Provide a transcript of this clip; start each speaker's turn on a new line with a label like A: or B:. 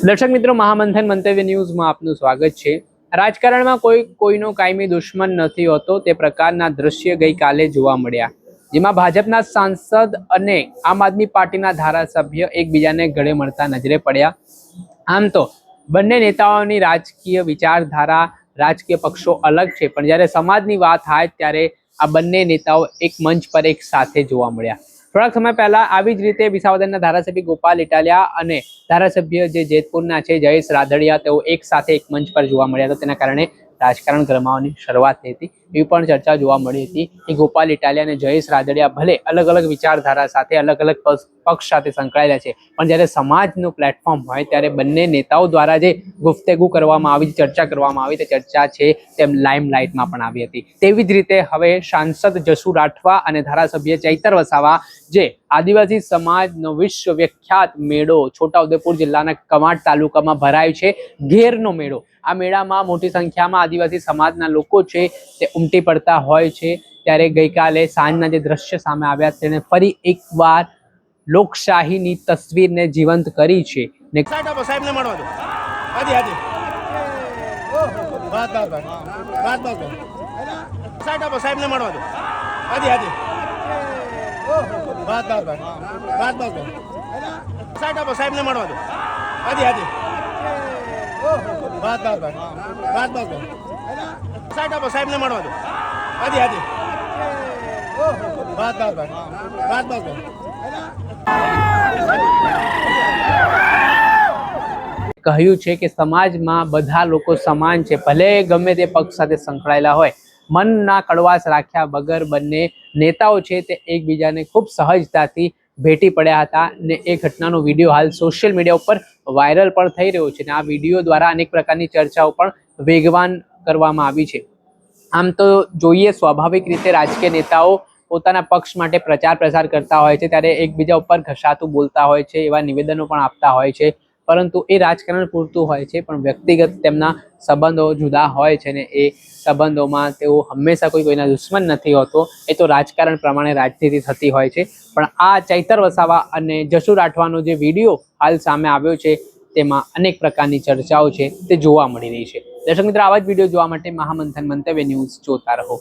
A: દર્શક મિત્રો, મહામંથન મંતવ્ય ન્યૂઝમાં આપનું સ્વાગત છે। રાજકારણમાં કોઈનો કાયમી દુશ્મન નથી હોતો, તે પ્રકારના દ્રશ્ય ગઈકાલે જોવા મળ્યા, જેમાં ભાજપના સાંસદ અને આમ આદમી પાર્ટીના ધારાસભ્ય એકબીજાને ગળે મળતા નજરે પડ્યા। આમ તો બંને નેતાઓની રાજકીય વિચારધારા, રાજકીય પક્ષો અલગ છે, પણ જ્યારે સમાજની વાત થાય ત્યારે આ બંને નેતાઓ એક મંચ પર એક સાથે જોવા મળ્યા। થોડાક સમય પહેલા આવી જ રીતે વિસાવદરના ધારાસભ્ય ગોપાલ ઇટાલિયા અને ધારાસભ્ય જે જેતપુરના છે જયેશ રાદડિયા, તેઓ એક સાથે એક મંચ પર જોવા મળ્યા હતા। તેના કારણે રાજકારણ ગરમાવાની શરૂઆત થઈ હતી। એવી પણ ચર્ચા જોવા મળી હતી કે ગોપાલ ઇટાલિયા અને જયેશ રાદડિયા ભલે અલગ અલગ વિચારધારા સાથે, અલગ અલગ પક્ષ સાથે સંકળાયેલા છે, પણ જ્યારે સમાજનું પ્લેટફોર્મ હોય ત્યારે બંને નેતાઓ દ્વારા જે ગુફ્તગુ કરવામાં આવી, ચર્ચા કરવામાં આવી, તે ચર્ચા છે તેમ લાઇમલાઇટમાં પણ આવી હતી। તેવી જ રીતે હવે સાંસદ જસુ રાઠવા અને ધારાસભ્ય ચૈતર વસાવા, જે આદિવાસી સમાજનો વિશ્વવિખ્યાત મેળો છોટાઉદેપુર જિલ્લાના કમાડ તાલુકામાં ભરાય છે, ઘેરનો મેળો, આ મેળામાં મોટી સંખ્યામાં આદિવાસી સમાજના લોકો છે તે ઉમટી પડતા હોય છે। ત્યારે ગઈકાલે સાંજના જે દ્રશ્ય સામે આવ્યા તેને ફરી એકવાર લોકશાહીની તસવીરને જીવંત કરી છે।
B: સાહેબને મળવા દો, હાજી હાજી વાત સાહેબને મળવા દો, હાજી હાજી વાત સાહેબને મળવા દો, હાજી હાજી વાત સાહેબને મળવા દો, હાજી હાજી
A: કહ્યું છે કે સમાજમાં બધા લોકો સમાન છે, ભલે ગમે તે પક્ષ સાથે સંકળાયેલા હોય, મનના કડવાશ રાખ્યા વગર બંને નેતાઓ છે તે એકબીજાને ખૂબ સહજતાથી ભેટી પડ્યા હતા। ને એ ઘટનાનો વિડીયો હાલ સોશિયલ મીડિયા ઉપર વાયરલ પણ થઈ રહ્યો છે, ને આ વિડીયો દ્વારા અનેક પ્રકારની ચર્ચાઓ પણ વેગવાન કરવામાં આવી છે। આમ તો જોઈએ, સ્વાભાવિક રીતે રાજકીય નેતાઓ પોતાના પક્ષ માટે પ્રચાર પ્રસાર કરતા હોય છે, ત્યારે એકબીજા ઉપર ઘસાતું બોલતા હોય છે, એવા નિવેદનો પણ આપતા હોય છે, પરંતુ એ રાજકારણ પૂરતું હોય છે, પણ વ્યક્તિગત તેમના સંબંધો જુદા હોય છે ને એ સંબંધોમાં તેઓ હંમેશા કોઈના દુશ્મન નથી હોતો। એ તો રાજકારણ પ્રમાણે રાજનીતિ થતી હોય છે। પણ આ ચૈતર વસાવા અને જસુ રાઠવાનો જે વિડીયો હાલ સામે આવ્યો છે, તેમાં અનેક પ્રકારની ચર્ચાઓ છે તે જોવા મળી રહી છે। દર્શક મિત્રો, આવા જ વિડીયો જોવા માટે મહામંથન મંતવ્ય ન્યૂઝ જોતા રહો।